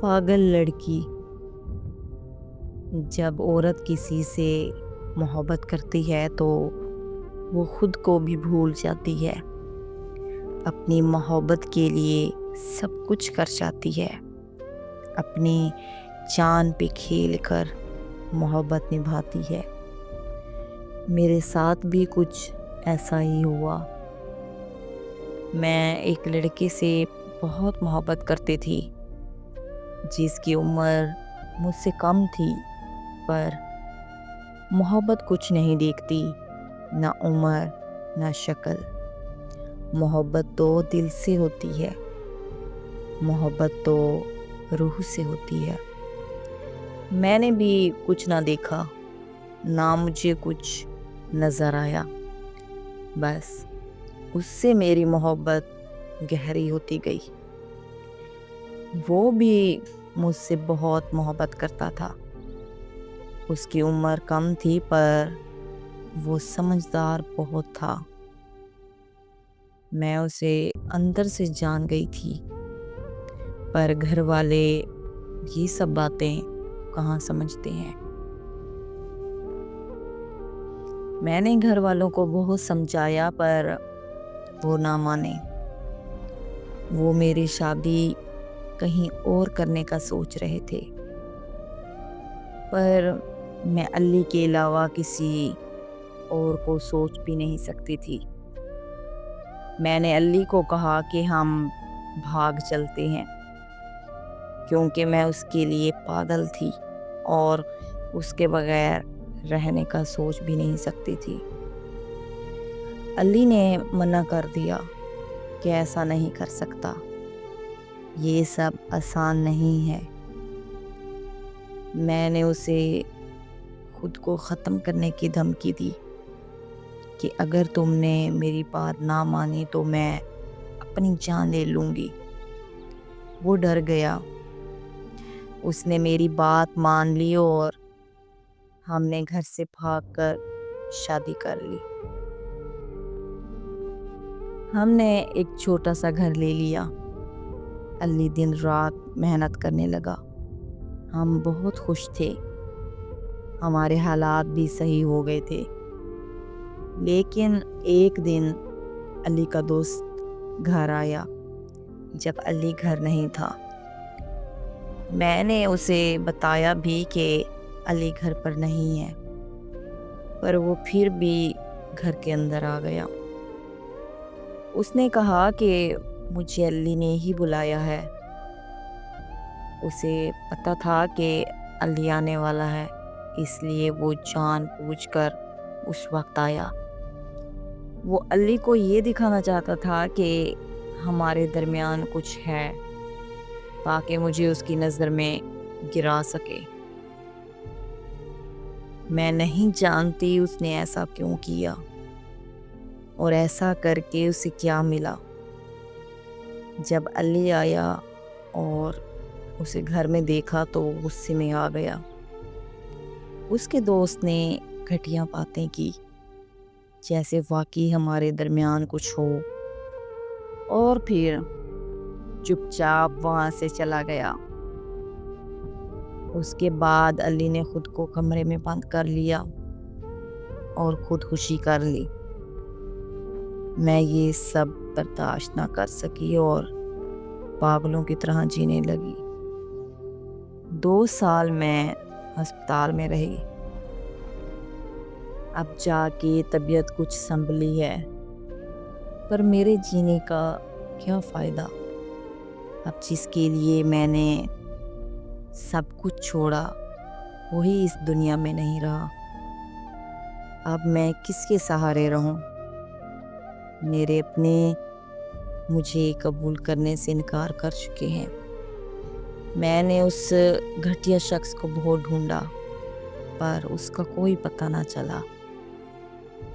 پاگل لڑکی جب عورت کسی سے محبت کرتی ہے تو وہ خود کو بھی بھول جاتی ہے، اپنی محبت کے لیے سب کچھ کر جاتی ہے، اپنی جان پہ کھیل کر محبت نبھاتی ہے۔ میرے ساتھ بھی کچھ ایسا ہی ہوا۔ میں ایک لڑکے سے بہت محبت کرتی تھی جس کی عمر مجھ سے کم تھی، پر محبت کچھ نہیں دیکھتی، نہ عمر نہ شکل۔ محبت تو دل سے ہوتی ہے، محبت تو روح سے ہوتی ہے۔ میں نے بھی کچھ نہ دیکھا، نہ مجھے کچھ نظر آیا، بس اس سے میری محبت گہری ہوتی گئی۔ وہ بھی مجھ سے بہت محبت کرتا تھا۔ اس کی عمر کم تھی پر وہ سمجھدار بہت تھا۔ میں اسے اندر سے جان گئی تھی، پر گھر والے یہ سب باتیں کہاں سمجھتے ہیں۔ میں نے گھر والوں کو بہت سمجھایا پر وہ نہ مانے۔ وہ میری شادی کہیں اور کرنے کا سوچ رہے تھے، پر میں علی کے علاوہ کسی اور کو سوچ بھی نہیں سکتی تھی۔ میں نے علی کو کہا کہ ہم بھاگ چلتے ہیں، کیونکہ میں اس کے لیے پاگل تھی اور اس کے بغیر رہنے کا سوچ بھی نہیں سکتی تھی۔ علی نے منع کر دیا کہ ایسا نہیں کر سکتا، یہ سب آسان نہیں ہے۔ میں نے اسے خود کو ختم کرنے کی دھمکی دی کہ اگر تم نے میری بات نہ مانی تو میں اپنی جان لے لوں گی۔ وہ ڈر گیا، اس نے میری بات مان لی اور ہم نے گھر سے بھاگ کر شادی کر لی۔ ہم نے ایک چھوٹا سا گھر لے لیا۔ علی دن رات محنت کرنے لگا۔ ہم بہت خوش تھے، ہمارے حالات بھی صحیح ہو گئے تھے۔ لیکن ایک دن علی کا دوست گھر آیا جب علی گھر نہیں تھا۔ میں نے اسے بتایا بھی کہ علی گھر پر نہیں ہے، پر وہ پھر بھی گھر کے اندر آ گیا۔ اس نے کہا کہ مجھے علی نے ہی بلایا ہے۔ اسے پتا تھا کہ علی آنے والا ہے، اس لیے وہ جان بوجھ کر اس وقت آیا۔ وہ علی کو یہ دکھانا چاہتا تھا کہ ہمارے درمیان کچھ ہے، تاکہ مجھے اس کی نظر میں گرا سکے۔ میں نہیں جانتی اس نے ایسا کیوں کیا اور ایسا کر کے اسے کیا ملا۔ جب علی آیا اور اسے گھر میں دیکھا تو غصے میں آ گیا۔ اس کے دوست نے گھٹیا باتیں کی، جیسے واقعی ہمارے درمیان کچھ ہو، اور پھر چپ چاپ وہاں سے چلا گیا۔ اس کے بعد علی نے خود کو کمرے میں بند کر لیا اور خودکشی کر لی۔ میں یہ سب برداشت نہ کر سکی اور پاگلوں کی طرح جینے لگی۔ 2 سال میں ہسپتال میں رہی، اب جا کے طبیعت کچھ سنبھلی ہے، پر میرے جینے کا کیا فائدہ؟ اب جس کے لیے میں نے سب کچھ چھوڑا وہی اس دنیا میں نہیں رہا۔ اب میں کس کے سہارے رہوں؟ میرے اپنے مجھے قبول کرنے سے انکار کر چکے ہیں۔ میں نے اس گھٹیا شخص کو بہت ڈھونڈا، پر اس کا کوئی پتہ نہ چلا۔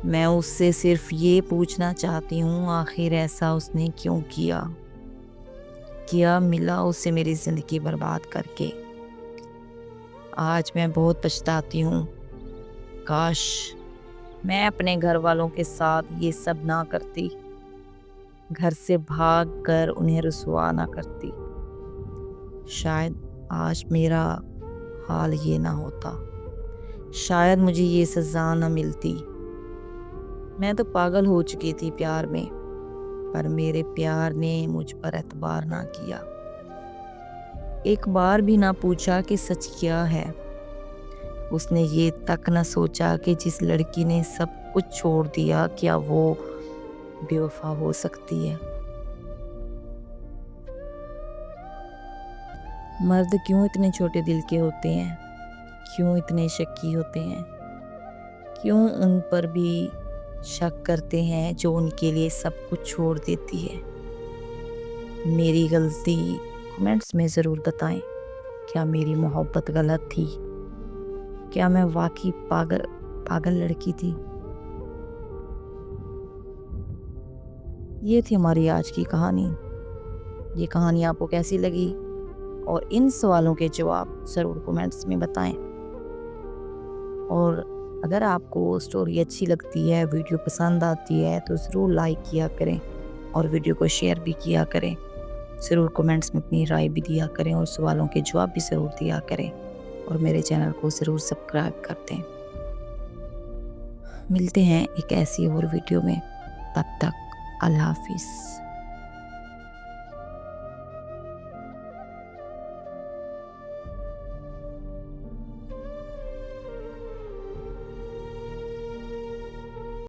میں اس سے صرف یہ پوچھنا چاہتی ہوں، آخر ایسا اس نے کیوں کیا؟ کیا ملا اسے میری زندگی برباد کر کے؟ آج میں بہت پچھتاتی ہوں، کاش میں اپنے گھر والوں کے ساتھ یہ سب نہ کرتی، گھر سے بھاگ کر انہیں رسوا نہ کرتی۔ شاید آج میرا حال یہ نہ ہوتا، شاید مجھے یہ سزا نہ ملتی۔ میں تو پاگل ہو چکی تھی پیار میں، پر میرے پیار نے مجھ پر اعتبار نہ کیا، ایک بار بھی نہ پوچھا کہ سچ کیا ہے۔ اس نے یہ تک نہ سوچا کہ جس لڑکی نے سب کچھ چھوڑ دیا کیا وہ بے وفا ہو سکتی ہے۔ مرد کیوں اتنے چھوٹے دل کے ہوتے ہیں؟ کیوں اتنے شکی ہوتے ہیں؟ کیوں ان پر بھی شک کرتے ہیں جو ان کے لیے سب کچھ چھوڑ دیتی ہے؟ میری غلطی کمنٹس میں ضرور بتائیں۔ کیا میری محبت غلط تھی؟ کیا میں واقعی پاگل لڑکی تھی؟ یہ تھی ہماری آج کی کہانی۔ یہ کہانی آپ کو کیسی لگی؟ اور ان سوالوں کے جواب ضرور کمنٹس میں بتائیں۔ اور اگر آپ کو سٹوری اچھی لگتی ہے، ویڈیو پسند آتی ہے تو ضرور لائک کیا کریں اور ویڈیو کو شیئر بھی کیا کریں۔ ضرور کمنٹس میں اپنی رائے بھی دیا کریں اور سوالوں کے جواب بھی ضرور دیا کریں، اور میرے چینل کو ضرور سبسکرائب کر دیں۔ ملتے ہیں ایک ایسی اور ویڈیو میں، تب تک اللہ حافظ۔